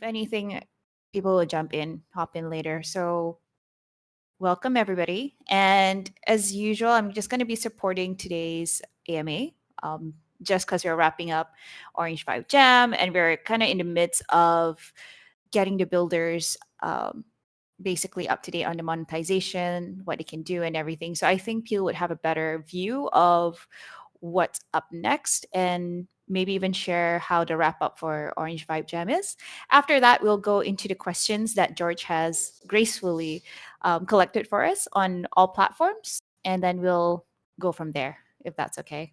anything, people will hop in later. So welcome everybody. And as usual, I'm just going to be supporting today's AMA. Just because we're wrapping up Orange Vive Jam and we're kind of in the midst of getting the builders basically up to date on the monetization, what they can do, and everything. So I think Peel would have a better view of what's up next and maybe even share how the wrap up for Orange Vibe Jam is. After that, we'll go into the questions that George has gracefully collected for us on all platforms, and then we'll go from there, if that's okay.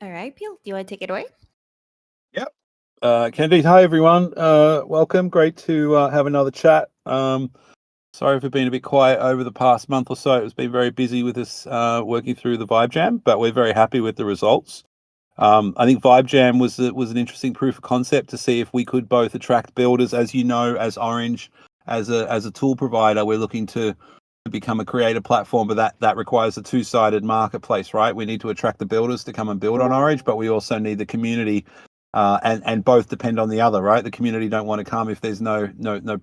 All right, Peel, do you want to take it away? Yep. Candice, hi everyone. Welcome. Great to have another chat. Sorry for being a bit quiet over the past month or so. It's been very busy with us working through the Vive Jam, but we're very happy with the results. I think Vive Jam was an interesting proof of concept to see if we could both attract builders. As you know, as Orange, as a tool provider, we're looking to become a creator platform, but that requires a two-sided marketplace, right? We need to attract the builders to come and build on Orange, but we also need the community. And both depend on the other, right? The community don't want to come if there's no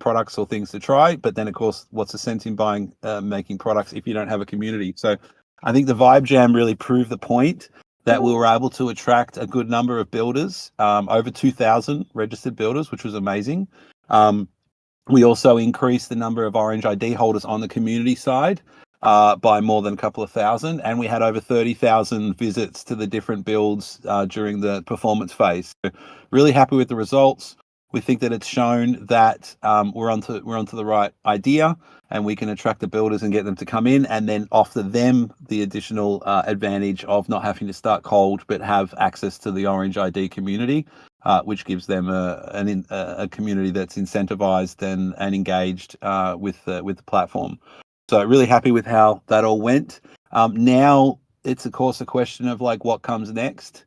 products or things to try. But then, of course, what's the sense in buying, making products if you don't have a community? So I think the Vive Jam really proved the point that we were able to attract a good number of builders, over 2,000 registered builders, which was amazing. We also increased the number of Orange ID holders on the community side by more than a couple of thousand, and we had over 30,000 visits to the different builds during the performance phase. So really happy with the results. We think that it's shown that we're onto the right idea, and we can attract the builders and get them to come in, and then offer them the additional advantage of not having to start cold, but have access to the Orange ID community, which gives them a community that's incentivized and engaged with the platform. So really happy with how that all went. Now it's of course a question of like what comes next.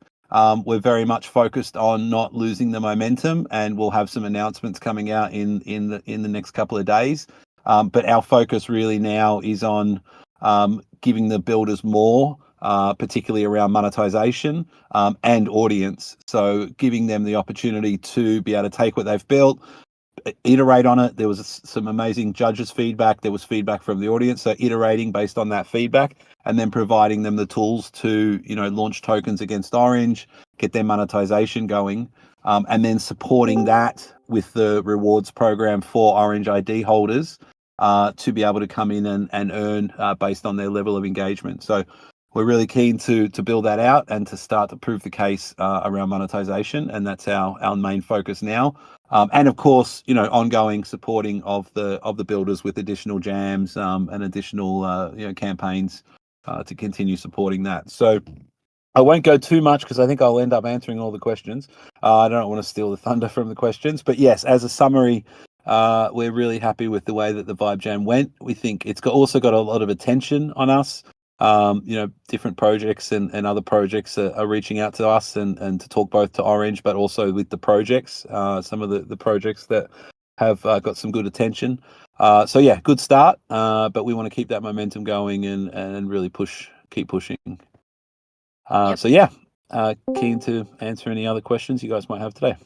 We're very much focused on not losing the momentum, and we'll have some announcements coming out in the next couple of days. But our focus really now is on giving the builders more, particularly around monetization and audience. So giving them the opportunity to be able to take what they've built, iterate on it. There was some amazing judges feedback. There was feedback from the audience. So iterating based on that feedback, and then providing them the tools to, launch tokens against Orange, get their monetization going, and then supporting that with the rewards program for Orange ID holders to be able to come in and earn based on their level of engagement. So we're really keen to build that out and to start to prove the case around monetization, and that's our main focus now. And of course, ongoing supporting of the builders with additional jams and additional campaigns to continue supporting that. So I won't go too much because I think I'll end up answering all the questions. I don't want to steal the thunder from the questions, but yes, as a summary, we're really happy with the way that the Vive Jam went. We think it's also got a lot of attention on us. Different projects and other projects are reaching out to us and to talk both to Orange, but also with the projects, some of the projects that have got some good attention. So yeah, good start, but we want to keep that momentum going and really keep pushing. So yeah, keen to answer any other questions you guys might have today.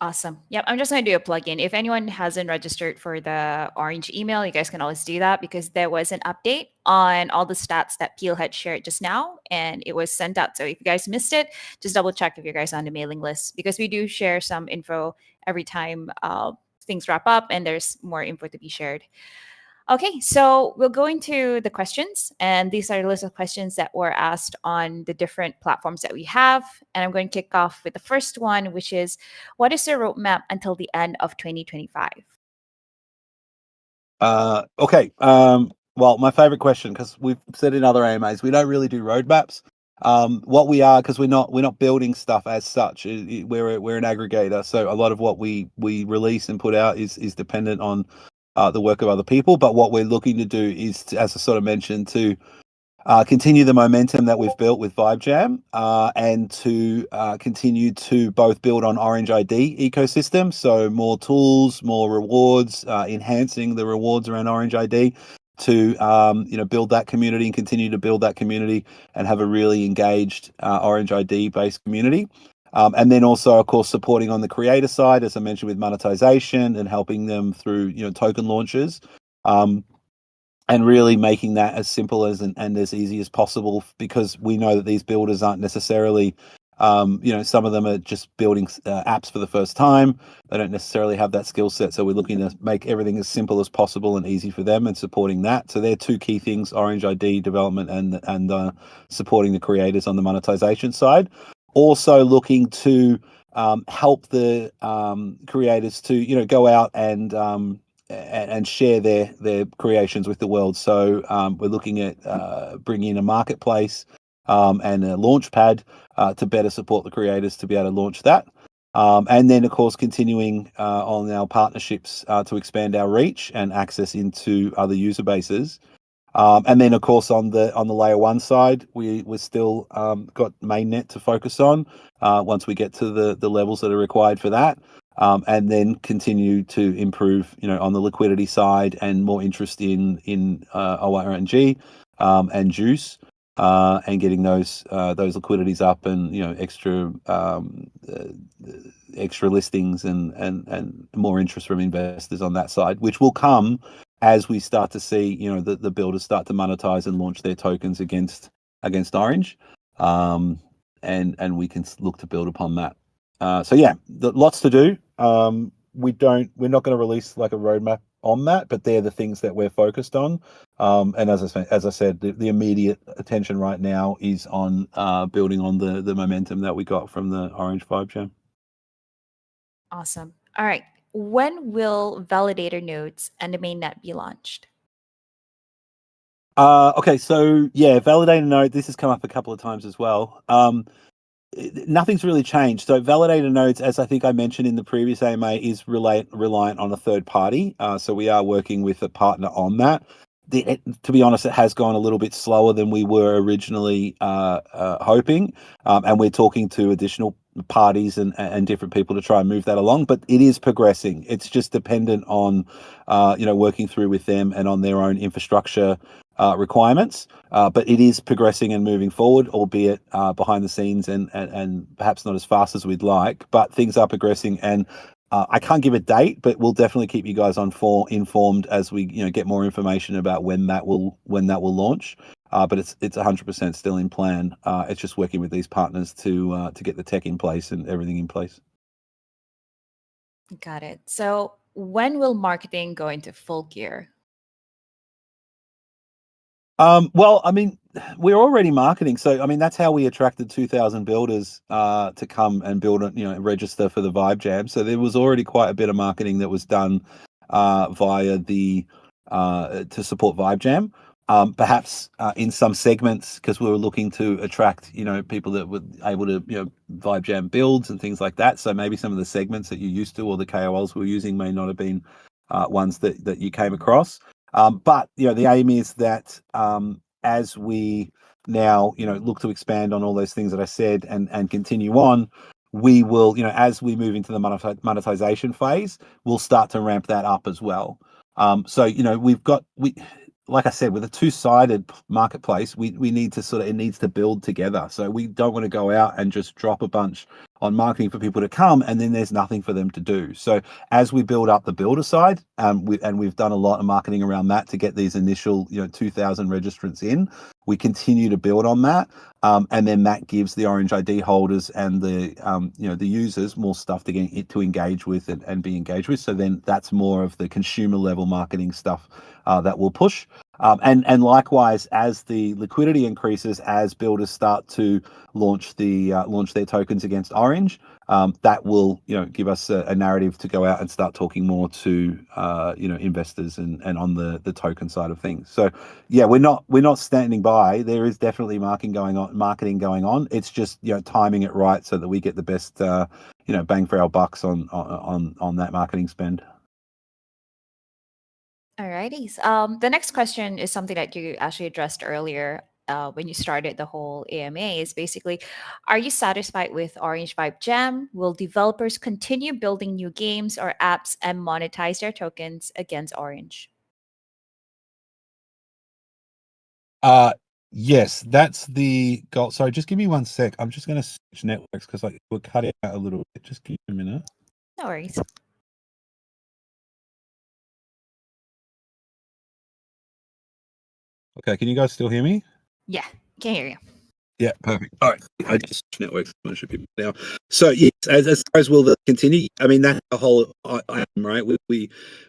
Awesome. Yep. I'm just going to do a plug-in. If anyone hasn't registered for the Orange email, you guys can always do that because there was an update on all the stats that Peel had shared just now, and it was sent out. So if you guys missed it, just double check if you guys are on the mailing list, because we do share some info every time things wrap up and there's more info to be shared. Okay, so we'll go into the questions, and these are the list of questions that were asked on the different platforms that we have. And I'm going to kick off with the first one, which is, what is the roadmap until the end of 2025? Okay. Well, my favorite question, because we've said in other AMAs, we don't really do roadmaps. What we are, because we're not building stuff as such. We're an aggregator, so a lot of what we release and put out is dependent on the work of other people. But what we're looking to do is, as I sort of mentioned, to continue the momentum that we've built with Vive Jam, and to continue to both build on Orange ID ecosystem, so more tools, more rewards, enhancing the rewards around Orange ID to build that community and continue to build that community and have a really engaged Orange ID based community. And then also, of course, supporting on the creator side, as I mentioned, with monetization and helping them through, token launches. And really making that as simple and as easy as possible, because we know that these builders aren't necessarily, some of them are just building apps for the first time. They don't necessarily have that skill set. So we're looking to make everything as simple as possible and easy for them, and supporting that. So they're two key things: Orange ID development and supporting the creators on the monetization side. Also looking to help the creators to go out and share their creations with the world. So we're looking at bringing in a marketplace and a launch pad to better support the creators to be able to launch that. And then, of course, continuing on our partnerships to expand our reach and access into other user bases. And then, of course, on the layer one side, we're still got mainnet to focus on once we get to the levels that are required for that. And then continue to improve, on the liquidity side, and more interest in ORNG and Juice, and getting those liquidities up, and extra listings and more interest from investors on that side, which will come as we start to see, the builders start to monetize and launch their tokens against Orange, and we can look to build upon that. So yeah, lots to do. We're not going to release like a roadmap on that, but they're the things that we're focused on. And as I said, the immediate attention right now is on building on the momentum that we got from the Orange Vive Jam. Awesome. All right. When will validator nodes and the mainnet be launched? Okay, so yeah, validator node. This has come up a couple of times as well. Nothing's really changed. So validator nodes, as I think I mentioned in the previous AMA, is reliant on a third party. So we are working with a partner on that. To be honest, it has gone a little bit slower than we were originally hoping, and we're talking to additional parties and different people to try and move that along. But it is progressing. It's just dependent on working through with them and on their own infrastructure requirements. But it is progressing and moving forward, albeit behind the scenes and perhaps not as fast as we'd like. But things are progressing, and I can't give a date, but we'll definitely keep you guys informed as we get more information about when that will launch. But it's 100% still in plan. It's just working with these partners to get the tech in place and everything in place. Got it. So when will marketing go into full gear? Well, I mean, we're already marketing, so I mean that's how we attracted 2,000 builders to come and build, register for the Vive Jam. So there was already quite a bit of marketing that was done via the to support Vive Jam. Perhaps in some segments, because we were looking to attract, people that were able to, Vive Jam builds and things like that. So maybe some of the segments that you used to, or the KOLs we were using, may not have been ones that you came across. But the aim is that as we now look to expand on all those things that I said and continue on, we will, as we move into the monetization phase, we'll start to ramp that up as well. So like I said, with a two-sided marketplace, we need to it needs to build together. So we don't want to go out and just drop a bunch on marketing for people to come, and then there's nothing for them to do. So as we build up the builder side, we've done a lot of marketing around that to get these initial 2,000 registrants in. We continue to build on that, and then that gives the Orange ID holders and the the users more stuff to engage with and be engaged with. So then that's more of the consumer level marketing stuff that we'll push. And likewise, as the liquidity increases, as builders start to launch their tokens against Orange, that will give us a narrative to go out and start talking more to investors and on the token side of things. So yeah, we're not standing by. There is definitely marketing going on. It's just timing it right so that we get the best bang for our bucks on that marketing spend. Alrighty. The next question is something that you actually addressed earlier when you started the whole AMA. Is basically, are you satisfied with Orange Vibe Jam? Will developers continue building new games or apps and monetize their tokens against Orange? Yes, that's the goal. Sorry, just give me 1 sec. I'm just going to switch networks because we're cutting out a little bit. Just give me a minute. No worries. Okay, can you guys still hear me? Yeah, can hear you. Yeah, perfect. All right, I just networks should be now. So yes, as far as will that continue? I mean, that's the whole item, right?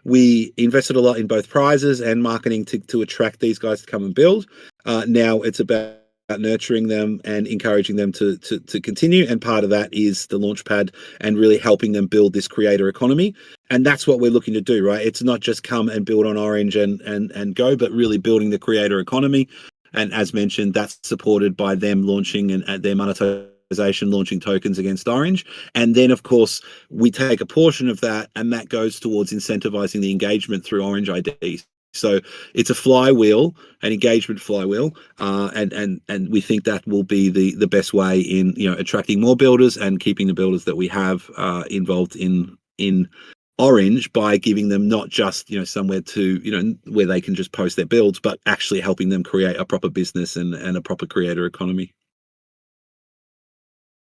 We invested a lot in both prizes and marketing to attract these guys to come and build. Now it's about nurturing them and encouraging them to continue. And part of that is the launchpad and really helping them build this creator economy. And that's what we're looking to do, right? It's not just come and build on Orange and go, but really building the creator economy. And as mentioned, that's supported by them launching and at their monetization, launching tokens against Orange. And then, of course, we take a portion of that and that goes towards incentivizing the engagement through Orange IDs. So it's a flywheel, an engagement flywheel, and we think that will be the best way in attracting more builders and keeping the builders that we have involved in Orange by giving them not just somewhere to where they can just post their builds, but actually helping them create a proper business and a proper creator economy.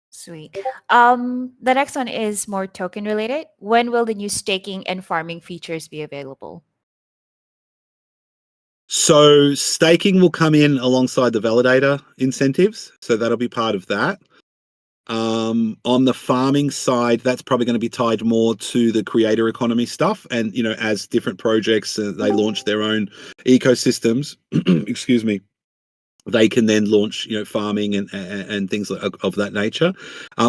Sweet. The next one is more token related. When will the new staking and farming features be available? So staking will come in alongside the validator incentives, so that'll be part of that. On the farming side, that's probably going to be tied more to the creator economy stuff. And as different projects they launch their own ecosystems, excuse me, they can then launch farming and things of that nature.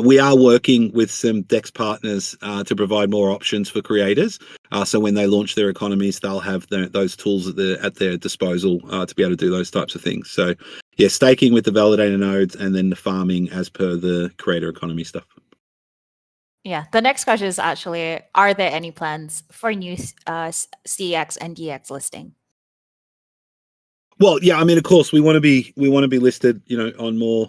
We are working with some DEX partners to provide more options for creators, so when they launch their economies they'll have those tools at their disposal to be able to do those types of things. So yeah, staking with the validator nodes and then the farming as per the creator economy stuff. Yeah, the next question is actually, are there any plans for new CX and DX listing? Well, yeah, I mean, of course, we want to be listed, on more,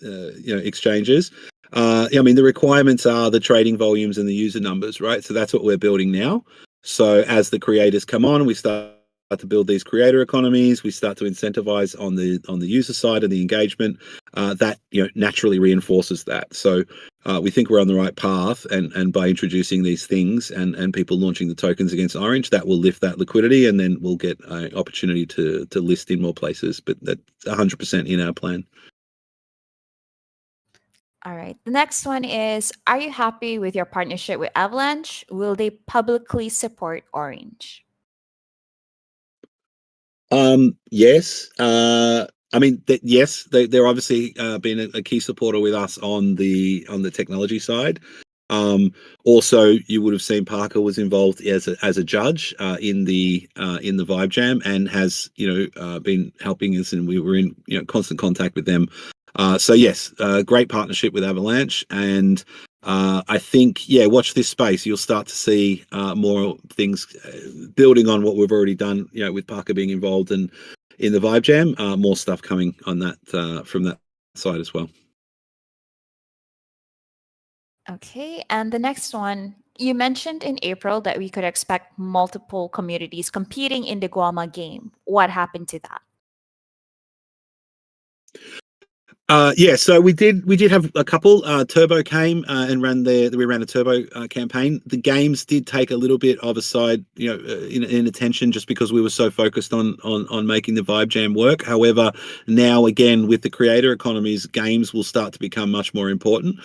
exchanges. I mean, the requirements are the trading volumes and the user numbers, right? So that's what we're building now. So as the creators come on, we start to build these creator economies. We start to incentivize on the user side and the engagement. That naturally reinforces that. So we think we're on the right path, and by introducing these things and people launching the tokens against Orange, that will lift that liquidity, and then we'll get an opportunity to list in more places. But that's 100% in our plan. All right. The next one is, are you happy with your partnership with Avalanche? Will they publicly support Orange? Yes. I mean, yes, they're obviously been a key supporter with us on the technology side. Also, you would have seen Parker was involved as a judge in the Vive Jam and has been helping us, and we were in constant contact with them. So yes, great partnership with Avalanche, and I think watch this space. You'll start to see more things building on what we've already done. With Parker being involved and in the Vive Jam, more stuff coming on that from that side as well. Okay. And the next one, you mentioned in April that we could expect multiple communities competing in the Guama game. What happened to that? Yeah, so we did have a couple. Turbo came and we ran a Turbo campaign. The games did take a little bit of a side, in attention, just because we were so focused on making the Vibe Jam work. However, now again with the creator economies, games will start to become much more important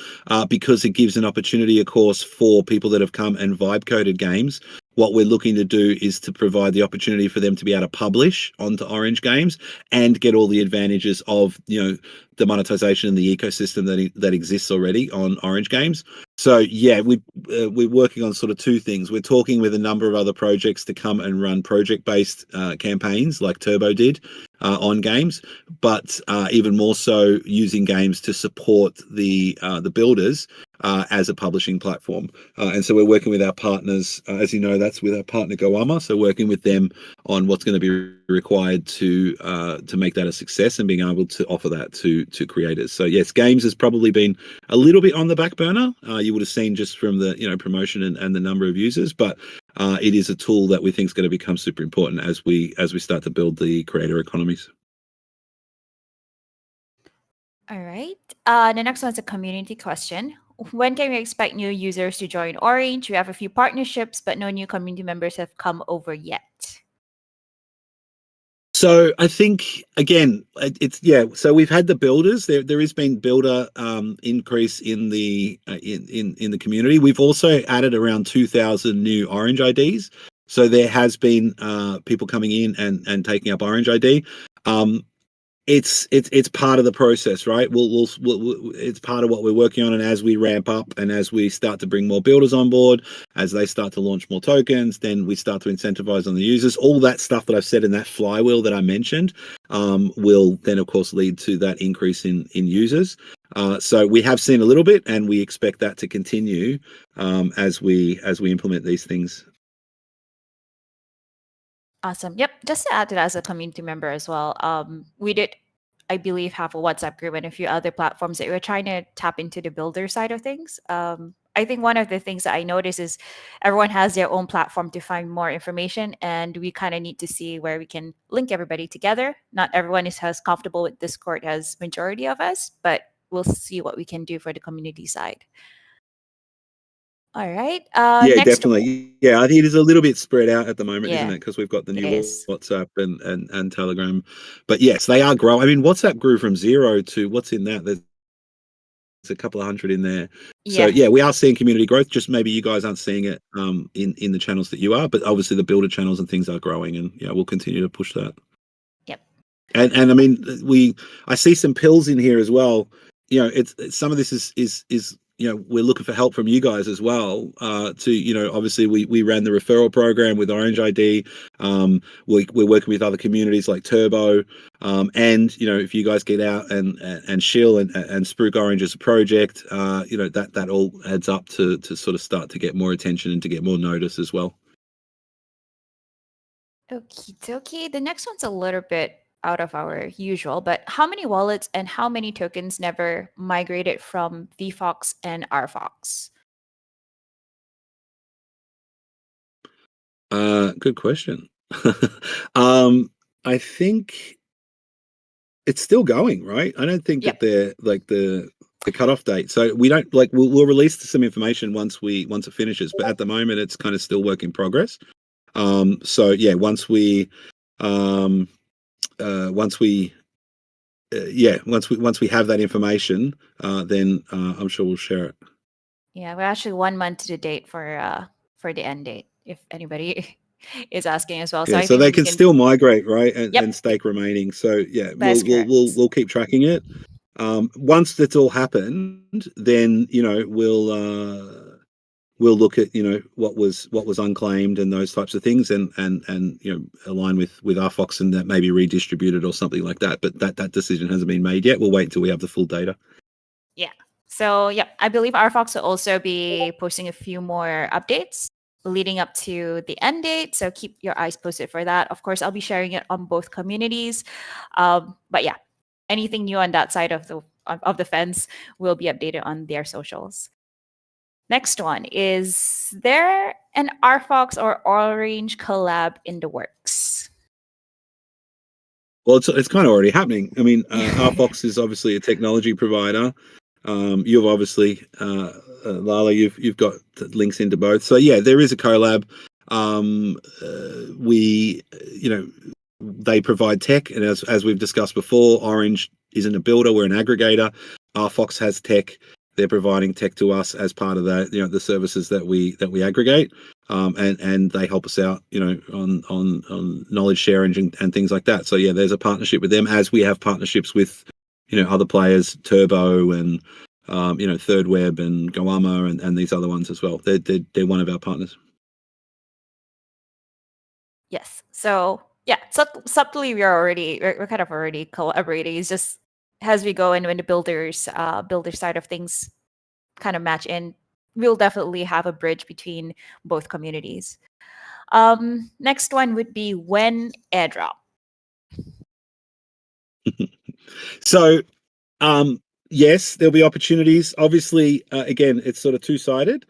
because it gives an opportunity, of course, for people that have come and vibe coded games. What we're looking to do is to provide the opportunity for them to be able to publish onto Orange games and get all the advantages of the monetization and the ecosystem that exists already on Orange games. So yeah, we're working on sort of two things. We're talking with a number of other projects to come and run project-based campaigns like Turbo did on games, but even more so using games to support the builders as a publishing platform. And so we're working with our partners, as you know, that's with our partner Goama. So working with them on what's going to be required to make that a success and being able to offer that to creators. So yes, games has probably been a little bit on the back burner. You would have seen just from the promotion and the number of users, but it is a tool that we think is going to become super important as we start to build the creator economies. All right. The next one's a community question. When can we expect new users to join Orange? We have a few partnerships, but no new community members have come over yet. So I think again, it's yeah. So we've had the builders. There has been builder increase in the in the community. We've also added around 2,000 new Orange IDs. So there has been people coming in and taking up Orange ID. Um, it's part of the process, right? It's part of what we're working on, and as we ramp up and as we start to bring more builders on board, as they start to launch more tokens, then we start to incentivize on the users. All that stuff that I've said in that flywheel that I mentioned will then, of course, lead to that increase in users. So we have seen a little bit, and we expect that to continue as we implement these things. Awesome. Yep. Just to add to that as a community member as well, we did, I believe, have a WhatsApp group and a few other platforms that we're trying to tap into the builder side of things. I think one of the things that I notice is everyone has their own platform to find more information, and we kind of need to see where we can link everybody together. Not everyone is as comfortable with Discord as majority of us, but we'll see what we can do for the community side. All right. Yeah, Next, definitely. Yeah, I think it is a little bit spread out at the moment, isn't yeah, it? Because we've got the it new is. WhatsApp and Telegram. But yes, they are growing. I mean, WhatsApp grew from zero to what's in that? There's a couple of hundred in there. So Yeah. yeah, we are seeing community growth. Just maybe you guys aren't seeing it in the channels that you are, but obviously the builder channels and things are growing, and yeah, we'll continue to push that. Yep. And I mean, I see some pills in here as well. You know, it's some of this is you know, we're looking for help from you guys as well. To you know, obviously we ran the referral program with Orange ID. We're working with other communities like Turbo. And you know, if you guys get out and shill and spruik Orange as a project, you know, that all adds up to sort of start to get more attention and to get more notice as well. Okie dokie. The next one's a little bit out of our usual, but how many wallets and how many tokens never migrated from VFox and RFox? Good question. um, I think it's still going, right? I don't think Yep. that they're like the cutoff date. So we don't like we'll release some information once it finishes, but at the moment it's kind of still work in progress. So yeah, um once we once we have that information, then I'm sure we'll share it. Yeah, we're actually 1 month to the date for the end date, if anybody is asking as well. So Yeah, I so think they we can can. still migrate, right, Yep, and stake remaining. So yeah, that is correct. we'll keep tracking it. Once that's all happened, then you know we'll look at you know what was unclaimed and those types of things, and you know align with our Fox and that maybe redistributed or something like that. But that decision hasn't been made yet. We'll wait until we have the full data. Yeah. So yeah, I believe RFox will also be posting a few more updates leading up to the end date. So keep your eyes posted for that. Of course, I'll be sharing it on both communities. But yeah, anything new on that side of the fence will be updated on their socials. Next one, is there an RFox or Orange collab in the works? Well, it's kind of already happening. I mean, our Fox is obviously a technology provider. You've obviously, Lala, you've got links into both. So yeah, there is a collab. We, you know, they provide tech, and as we've discussed before, Orange isn't a builder; we're an aggregator. Our Fox has tech; they're providing tech to us as part of that, you know, the services that we aggregate, and they help us out, you know, on knowledge sharing and things like that. So yeah, there's a partnership with them, as we have partnerships with, you know, other players, Turbo and you know, Third Web and Goama and these other ones as well. They're one of our partners. Yes. So yeah, subtly we're kind of already collaborating. It's just as we go and when the builder side of things kind of match in, we'll definitely have a bridge between both communities. Next one would be when airdrop. So yes, there'll be opportunities. Obviously, again, it's sort of two-sided.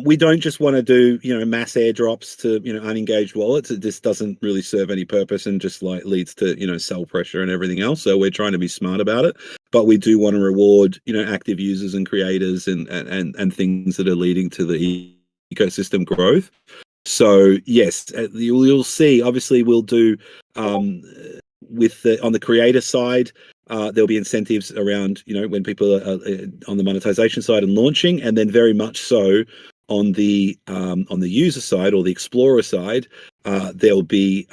We don't just want to do, you know, mass airdrops to, you know, unengaged wallets. It just doesn't really serve any purpose and just like leads to, you know, sell pressure and everything else. So we're trying to be smart about it. but we do want to reward, active users and creators and things that are leading to the ecosystem growth. So yes, you'll see. Obviously, we'll do on the creator side. There'll be incentives around when people are on the monetization side and launching, and then very much so on the user side or the explorer side. There'll be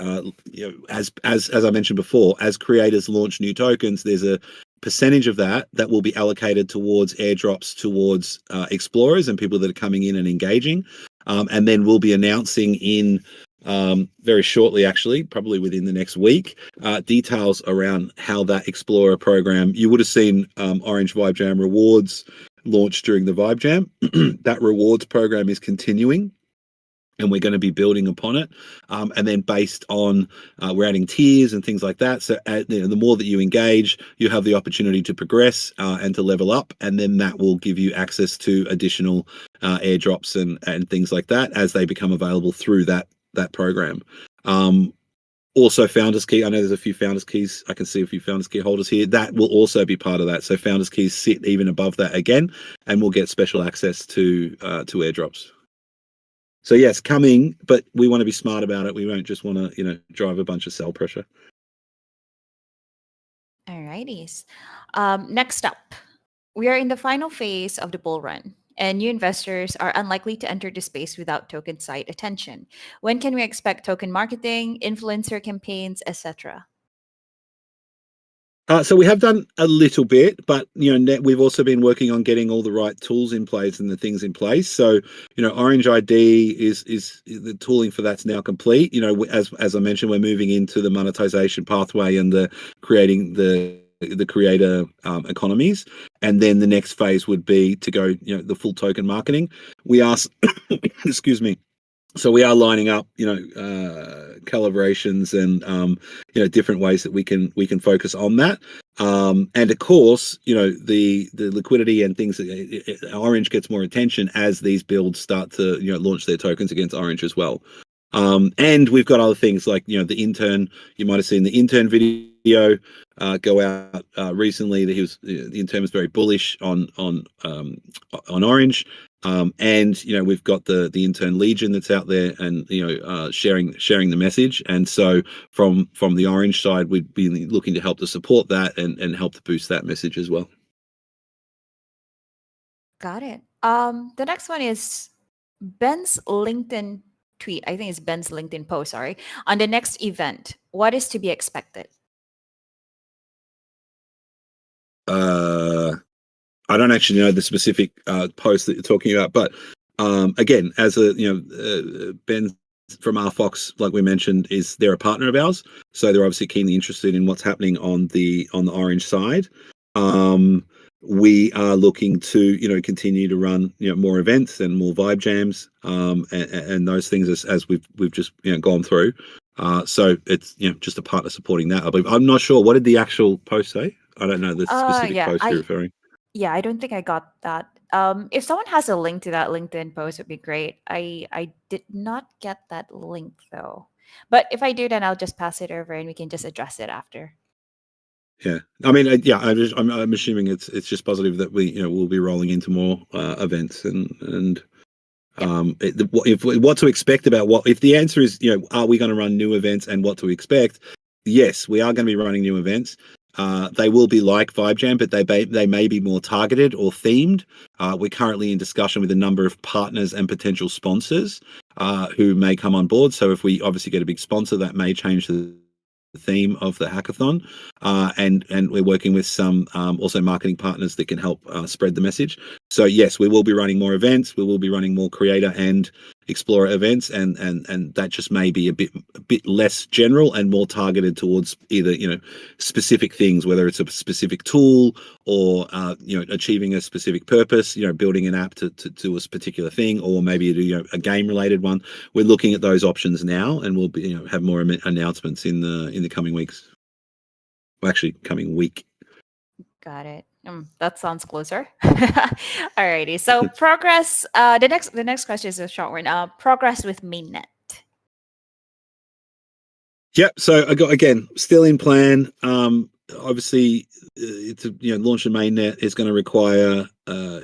as I mentioned before, as creators launch new tokens, there's a percentage of that will be allocated towards airdrops towards explorers and people that are coming in and engaging. And then we'll be announcing in very shortly, actually, probably within the next week, details around how that Explorer program. You would have seen Orange Vive Jam rewards launched during the Vive Jam. That rewards program is continuing, and we're going to be building upon it. And then based on, we're adding tiers and things like that. So the more that you engage, you have the opportunity to progress and to level up. And then that will give you access to additional airdrops and things like that as they become available through that program. Also, Founders Key. I know there's a few Founders Keys. I can see a few Founders Key holders here. That will also be part of that. So Founders Keys sit even above that again, and we'll get special access to airdrops. So yes, coming, but we want to be smart about it. We won't just want to, drive a bunch of sell pressure. All righties. Next up, we are in the final phase of the bull run, and new investors are unlikely to enter the space without token site attention. When can we expect token marketing, influencer campaigns, etc.? So we have done a little bit, but we've also been working on getting all the right tools in place and the things in place. So Orange ID is the tooling for that's now complete. As I mentioned, we're moving into the monetization pathway and the creating the creator economies, and then the next phase would be to go the full token marketing. We ask, excuse me. So we are lining up, calibrations and different ways that we can focus on that. And of course, the liquidity and things. Orange gets more attention as these builds start to launch their tokens against Orange as well. And we've got other things like the intern. You might have seen the intern video go out recently. That the intern was very bullish on Orange. And we've got the intern Legion that's out there and sharing the message. And so from the Orange side, we'd be looking to help to support that and help to boost that message as well. Got it. The next one is Ben's LinkedIn tweet. I think it's Ben's LinkedIn post, sorry. On the next event, what is to be expected? I don't actually know the specific post that you're talking about, but again, as Ben from RFox, like we mentioned, they're a partner of ours, so they're obviously keenly interested in what's happening on the Orange side. We are looking to continue to run more events and more Vive Jams and those things as we've just gone through. So it's just a partner supporting that. I believe. I'm not sure what did the actual post say. I don't know the specific post you're referring. Yeah, I don't think I got that. If someone has a link to that LinkedIn post, would be great. I did not get that link though, but if I do, then I'll just pass it over and we can just address it after. Yeah, I mean, I'm assuming it's just positive that we'll be rolling into more events and what to expect about if the answer is are we going to run new events and what to expect? Yes, we are going to be running new events. They will be like Vive Jam, but they may be more targeted or themed. We're currently in discussion with a number of partners and potential sponsors who may come on board. So if we obviously get a big sponsor, that may change the theme of the hackathon, and we're working with some also marketing partners that can help spread the message. So yes, we will be running more events. We will be running more creator and explorer events, and that just may be a bit less general and more targeted towards either specific things, whether it's a specific tool or achieving a specific purpose, building an app to a particular thing, or maybe a game related one. We're looking at those options now, and we'll be have more announcements in the coming weeks. Well, actually, coming week. Got it. That sounds closer. Alrighty. So progress. The next question is a short one. Progress with mainnet. Yep. So I got again still in plan. obviously, to launch a mainnet is going to require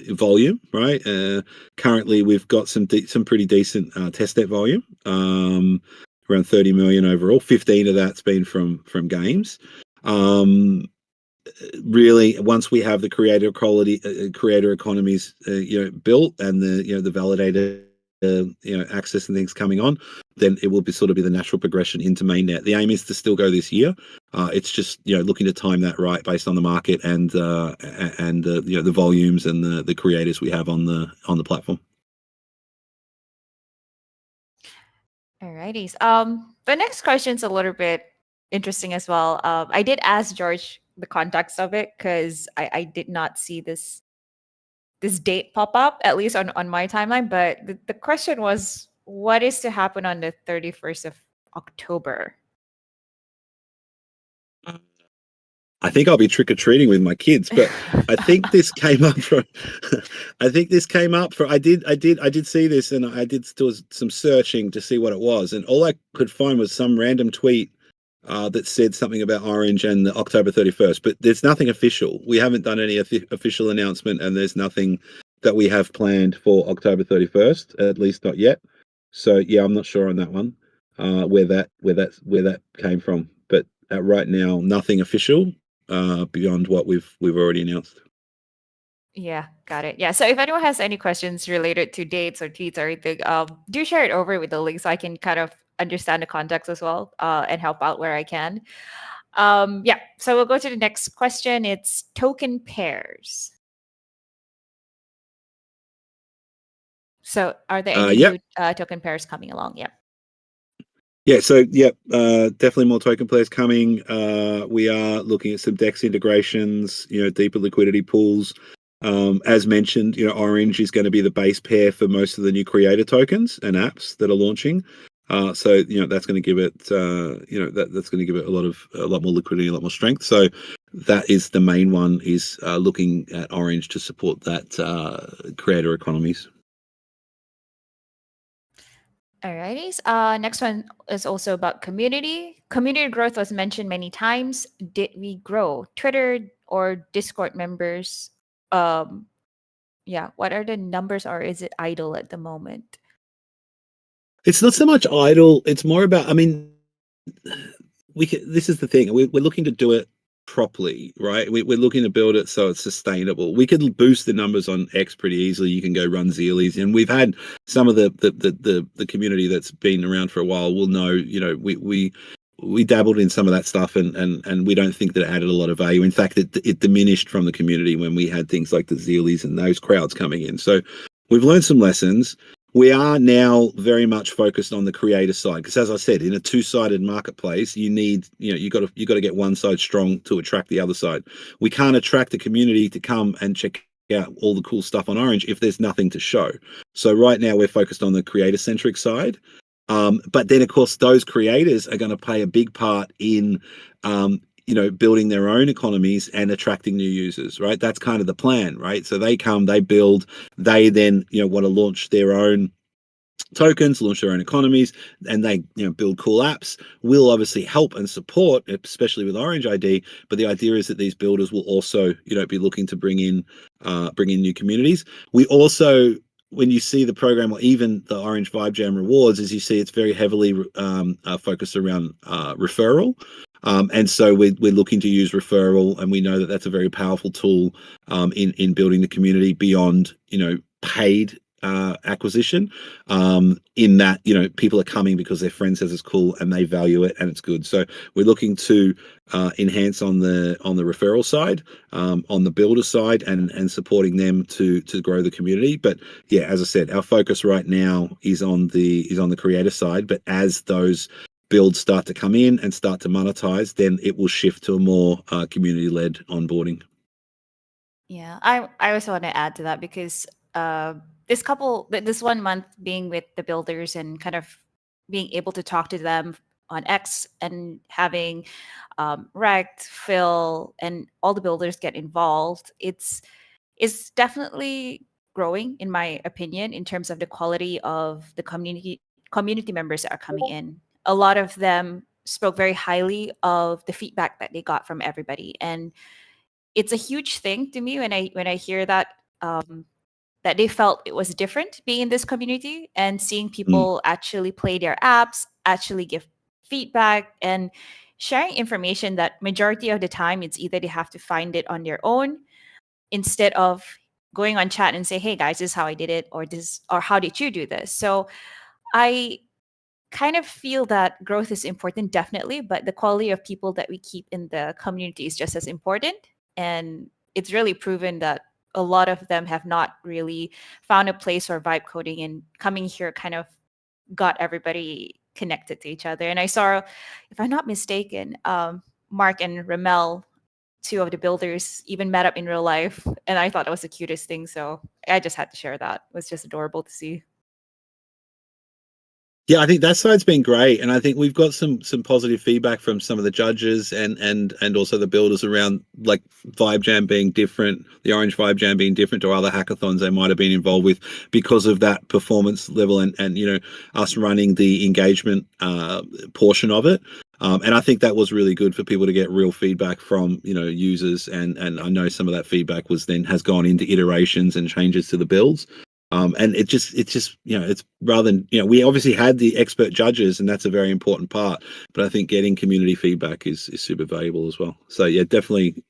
volume, right? Currently, we've got some pretty decent testnet volume, around 30 million overall. 15 of that's been from games. Really, once we have the creator economies built, and the validated access and things coming on, then it will be the natural progression into mainnet. The aim is to still go this year. It's just looking to time that right based on the market and the volumes and the creators we have on the platform. Alrighty. The next question is a little bit interesting as well. I did ask George the context of it because I did not see this date pop up, at least on my timeline. But the question was, what is to happen on the 31st of October? I think I'll be trick or treating with my kids, but I think this came up from. I think this came up for. I did see this, and I did do some searching to see what it was, and all I could find was some random tweet that said something about Orange and the October 31st. But there's nothing official. We haven't done any official announcement, and there's nothing that we have planned for October 31st, at least not yet. So yeah, I'm not sure on that one, where that came from. But right now, nothing official beyond what we've already announced. Yeah, got it. Yeah. So if anyone has any questions related to dates or tweets or anything, do share it over with the link so I can kind of understand the context as well, and help out where I can. Yeah. So we'll go to the next question. It's token pairs. So are there any Yep. new token pairs coming along? Yeah. Yeah, so definitely more token players coming. We are looking at some DEX integrations, deeper liquidity pools. As mentioned, Orange is going to be the base pair for most of the new creator tokens and apps that are launching. So that's going to give it, that's going to give it a lot more liquidity, a lot more strength. So that is the main one, is looking at Orange to support that creator economies. Alrighty. Next one is also about community. Community growth was mentioned many times. Did we grow Twitter or Discord members? Um, yeah. What are the numbers, or is it idle at the moment? It's not so much idle. It's more about, this is the thing. We're looking to do it properly, right? We're looking to build it so it's sustainable. We could boost the numbers on X pretty easily. You can go run Zealies, and we've had some of the community that's been around for a while will know. We dabbled in some of that stuff, and we don't think that it added a lot of value. In fact, it diminished from the community when we had things like the Zealies and those crowds coming in. So we've learned some lessons. We are now very much focused on the creator side, because, as I said, in a two-sided marketplace, you got to get one side strong to attract the other side. We can't attract the community to come and check out all the cool stuff on Orange if there's nothing to show. So right now we're focused on the creator-centric side, but then of course those creators are going to play a big part in building their own economies and attracting new users, right? That's kind of the plan, right? So they come, they build, they then want to launch their own tokens, launch their own economies, and they build cool apps. We'll obviously help and support, especially with Orange ID, but the idea is that these builders will also be looking to bring in new communities. We also, when you see the program, or even the Orange Vive Jam rewards, as you see, it's very heavily focused around referral. And so we're looking to use referral, and we know that that's a very powerful tool in building the community beyond paid acquisition, in that people are coming because their friend says it's cool and they value it and it's good. So we're looking to enhance on the referral side, on the builder side, and supporting them to grow the community. But yeah, as I said, our focus right now is on the creator side. But as those builds start to come in and start to monetize, then it will shift to a more community-led onboarding. Yeah, I also want to add to that because this 1 month being with the builders and kind of being able to talk to them on X and having Rect, Phil, and all the builders get involved, it's definitely growing, in my opinion, in terms of the quality of the community members that are coming in. A lot of them spoke very highly of the feedback that they got from everybody, and it's a huge thing to me when I hear that, that they felt it was different being in this community and seeing Mm. people actually play their apps, actually give feedback, and sharing information that majority of the time it's either they have to find it on their own instead of going on chat and say, hey guys, this is how I did it, or this, or how did you do this. So I kind of feel that growth is important, definitely, but the quality of people that we keep in the community is just as important. And it's really proven that a lot of them have not really found a place for vibe coding, and coming here kind of got everybody connected to each other. And I saw, if I'm not mistaken, Mark and Ramel, two of the builders, even met up in real life, and I thought that was the cutest thing. So I just had to share that. It was just adorable to see. Yeah, I think that side's been great, and I think we've got some positive feedback from some of the judges and also the builders around like Vive Jam being different, the Orange Vive Jam being different to other hackathons they might have been involved with because of that performance level and you know us running the engagement portion of it. And I think that was really good for people to get real feedback from you know users, and I know some of that feedback was then has gone into iterations and changes to the builds. And it's just, you know, it's rather than, you know, we obviously had the expert judges and that's a very important part, but I think getting community feedback is super valuable as well. So yeah, definitely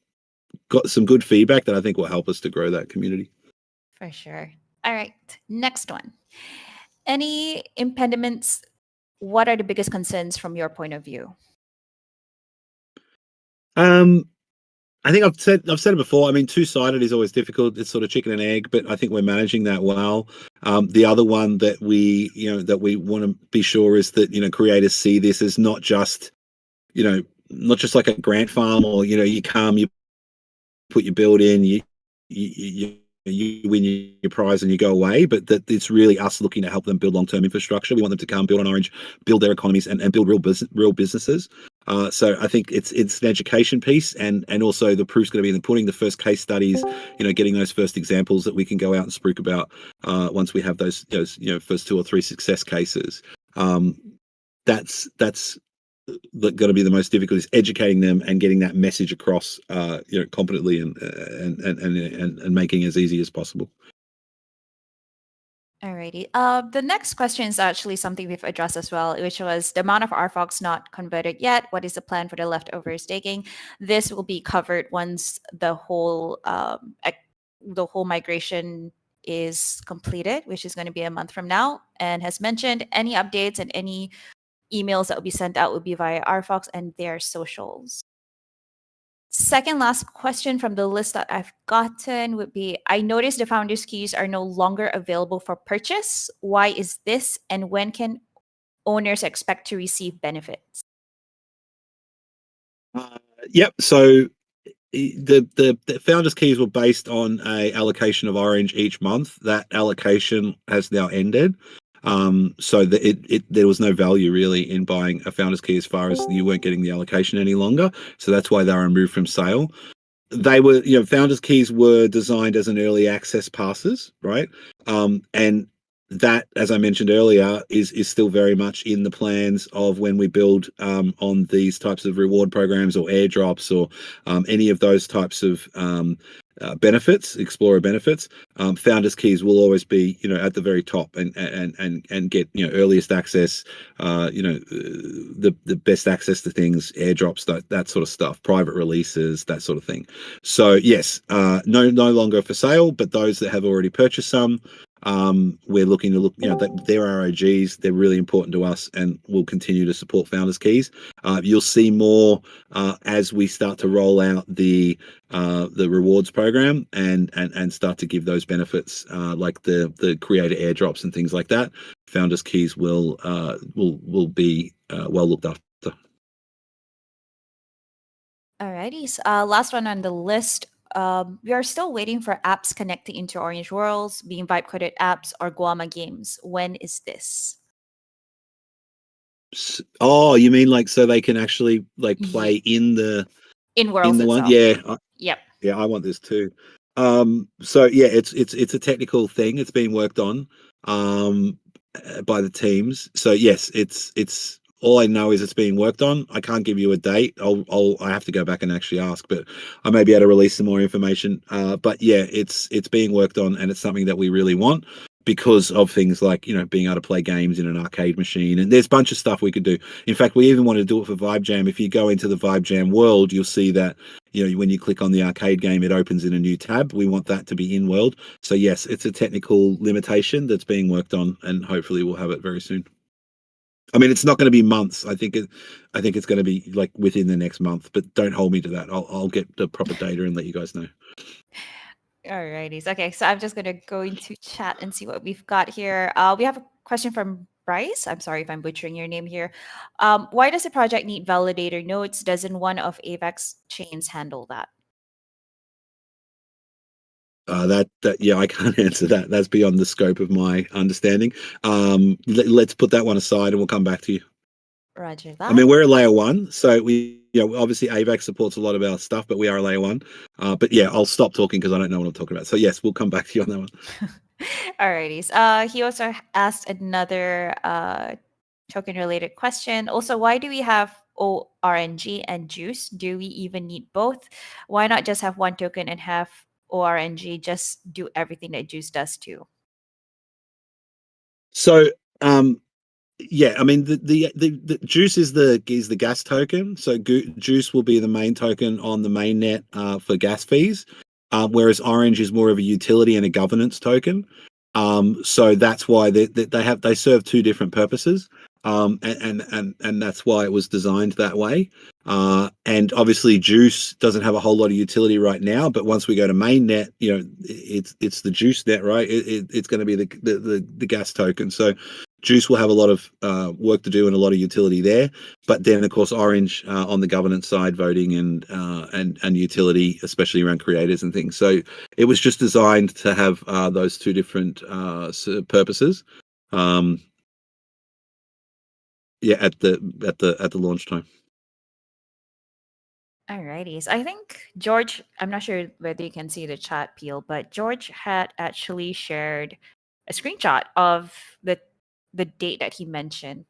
got some good feedback that I think will help us to grow that community. For sure. All right. Next one. Any impediments? What are the biggest concerns from your point of view? Um, I think I've said it before. I mean, two-sided is always difficult. It's sort of chicken and egg, but I think we're managing that well. The other one that we want to be sure is that, you know, creators see this as not just, you know, not just like a grant farm or, you know, you come, you put your build in, you win your prize and you go away, but that it's really us looking to help them build long-term infrastructure. We want them to come build on Orange, build their economies, and build real businesses. So I think it's an education piece, and also the proof's going to be in the pudding. The first case studies, you know, getting those first examples that we can go out and spruik about once we have those you know first 2 or 3 success cases. That's going to be the most difficult, is educating them and getting that message across, you know, competently and making it as easy as possible. Alrighty. The next question is actually something we've addressed as well, which was the amount of RFox not converted yet. What is the plan for the leftover staking? This will be covered once the whole migration is completed, which is going to be a month from now. And has mentioned, any updates and any emails that will be sent out will be via RFox and their socials. Second last question from the list that I've gotten would be, I noticed the founders keys are no longer available for purchase. Why is this, and when can owners expect to receive benefits? Yep. So the founders keys were based on a allocation of Orange each month. That allocation has now ended. So that there was no value really in buying a founders key as far as you weren't getting the allocation any longer. So that's why they were removed from sale. They were, you know, founders keys were designed as an early access passes, right? And that, as I mentioned earlier, is still very much in the plans of when we build on these types of reward programs or airdrops or any of those types of benefits, explorer benefits. Founders keys will always be, you know, at the very top and get, you know, earliest access, you know, the best access to things, airdrops, that sort of stuff, private releases, that sort of thing. So yes, no longer for sale, but those that have already purchased some, we're looking to look, you know, they're ROGs, they're really important to us, and we'll continue to support founders keys. You'll see more as we start to roll out the rewards program and start to give those benefits, like the creator airdrops and things like that. Founders keys will be well looked after. Alrighty. Last one on the list. We are still waiting for apps connecting into Orange Worlds, being vibe coded apps or Guama games. When is this? Oh, you mean like so they can actually like play in the Worlds one? itself. Yeah, Yep. yeah, I want this too. So yeah, it's a technical thing. It's being worked on by the teams. So yes, it's all I know is it's being worked on. I can't give you a date. I have to go back and actually ask, but I may be able to release some more information. But yeah, it's being worked on, and it's something that we really want because of things like, you know, being able to play games in an arcade machine, and there's a bunch of stuff we could do. In fact, we even want to do it for Vive Jam. If you go into the Vive Jam world, you'll see that, you know, when you click on the arcade game, it opens in a new tab. We want that to be in world. So yes, it's a technical limitation that's being worked on, and hopefully we'll have it very soon. I mean, it's not going to be months. I think it's going to be like within the next month. But don't hold me to that. I'll get the proper data and let you guys know. Alrighties. Okay, so I'm just gonna go into chat and see what we've got here. We have a question from Bryce. I'm sorry if I'm butchering your name here. Why does the project need validator nodes? Doesn't one of AVAX chains handle that? That yeah, I can't answer that. That's beyond the scope of my understanding. Let's put that one aside, and we'll come back to you. Roger I mean, that. we're a layer one, so we, you know, obviously AVAX supports a lot of our stuff, but we are a layer one. But yeah, I'll stop talking because I don't know what I'm talking about. So yes, we'll come back to you on that one. Alrighties. He also asked another token related question. Also, why do we have ORNG and juice? Do we even need both? Why not just have one token and have ORNG just do everything that juice does too? So yeah, I mean the juice is the gas token. So juice will be the main token on the mainnet for gas fees, whereas Orange is more of a utility and a governance token. So that's why they serve two different purposes, and that's why it was designed that way. And obviously, Juice doesn't have a whole lot of utility right now, but once we go to mainnet, you know, it's the Juice net, right? It's going to be the gas token. So Juice will have a lot of work to do and a lot of utility there. But then, of course, Orange on the governance side, voting and utility, especially around creators and things. So it was just designed to have those two different purposes. Yeah, at the launch time. Alrighties. I think George, I'm not sure whether you can see the chat Peel, but George had actually shared a screenshot of the date that he mentioned.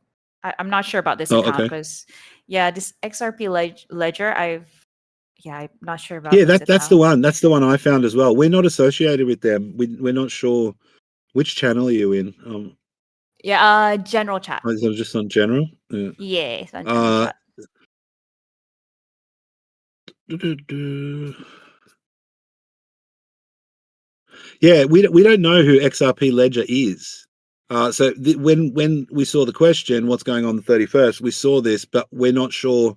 I'm not sure about this Oh, account okay. because, yeah, this XRP ledger, I'm not sure about Yeah, this that's the account. one. That's the one I found as well. We're not associated with them. We're not sure which channel are you in. Yeah, general chat. Is it just on general? Yeah. Yeah, it's on general Uh, chat. yeah, we don't know who XRP Ledger is. So when we saw the question, what's going on the 31st, we saw this, but we're not sure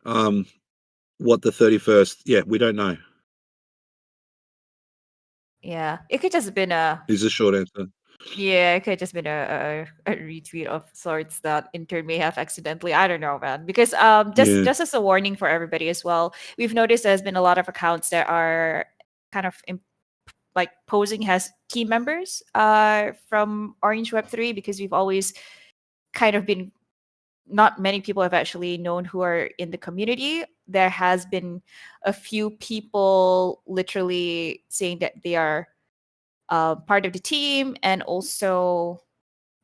what the 31st. Yeah, we don't know. Yeah, it could just been a Is the short answer. Yeah, it could just been a retweet of sorts that intern may have accidentally. I don't know, man. Because Yeah. just as a warning for everybody as well, we've noticed there's been a lot of accounts that are kind of like posing as team members from Orange Web3 because we've always kind of been not many people have actually known who are in the community. There has been a few people literally saying that they are part of the team and also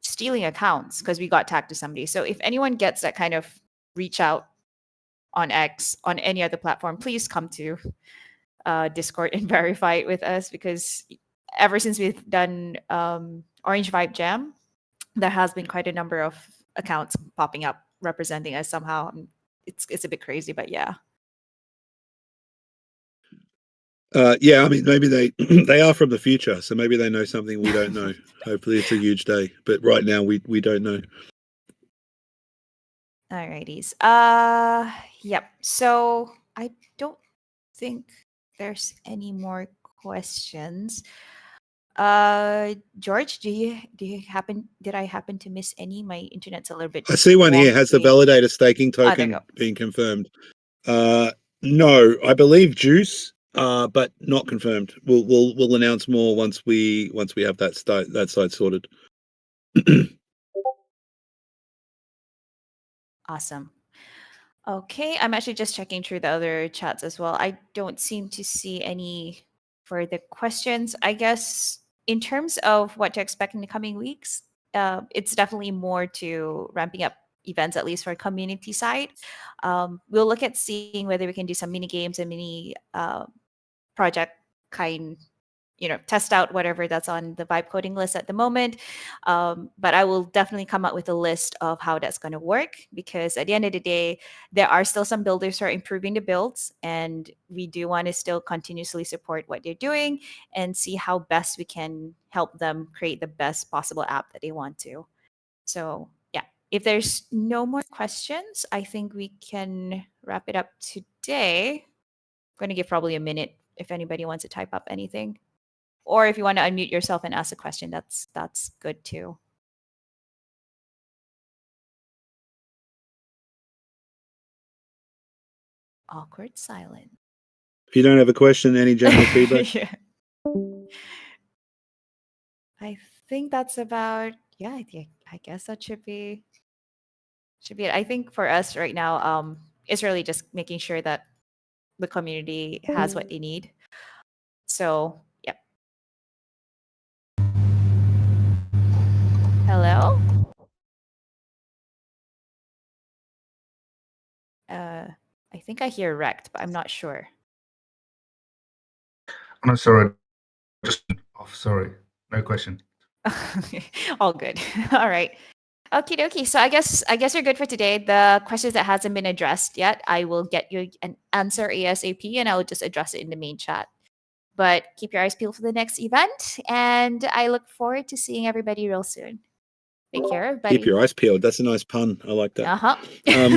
stealing accounts because we got tagged to somebody. So if anyone gets that kind of reach out on X on any other platform, please come to Discord and verify it with us because ever since we've done Orange Vibe Jam, there has been quite a number of accounts popping up representing us somehow. It's a bit crazy, but yeah. Yeah, I mean, maybe they they are from the future, so maybe they know something we don't know. Hopefully, it's a huge day, but right now we don't know. Alrighties. Yep. So I don't think there's any more questions. George, do you happen did I happen to miss any? My internet's a little bit I see one here. Has the wonky. validator staking Ah, there you token go. been confirmed? No, I believe Juice, but not confirmed. We'll announce more once we have that side sorted. Awesome. Okay, I'm actually just checking through the other chats as well. I don't seem to see any further questions. I guess in terms of what to expect in the coming weeks, it's definitely more to ramping up events, at least for community side. We'll look at seeing whether we can do some mini games and mini project kind, test out whatever that's on the Vibe coding list at the moment. But I will definitely come up with a list of how that's going to work, because at the end of the day, there are still some builders who are improving the builds, and we do want to still continuously support what they're doing and see how best we can help them create the best possible app that they want to. So yeah, if there's no more questions, I think we can wrap it up today. I'm going to give probably a minute if anybody wants to type up anything. Or if you want to unmute yourself and ask a question, that's good too. Awkward silence. If you don't have a question, any general feedback? Yeah. I think that's about, yeah, I guess that should be it. I think for us right now, it's really just making sure that the community has what they need. So yeah. Hello? I think I hear wrecked, but I'm not sure. I'm not sorry. Just off. Sorry. No question. All good. All right. Okie dokie. So I guess you're good for today. The questions that hasn't been addressed yet, I will get you an answer ASAP, and I'll just address it in the main chat. But keep your eyes peeled for the next event, and I look forward to seeing everybody real soon. Take care, everybody. Keep your eyes peeled. That's a nice pun. I like that. Uh huh.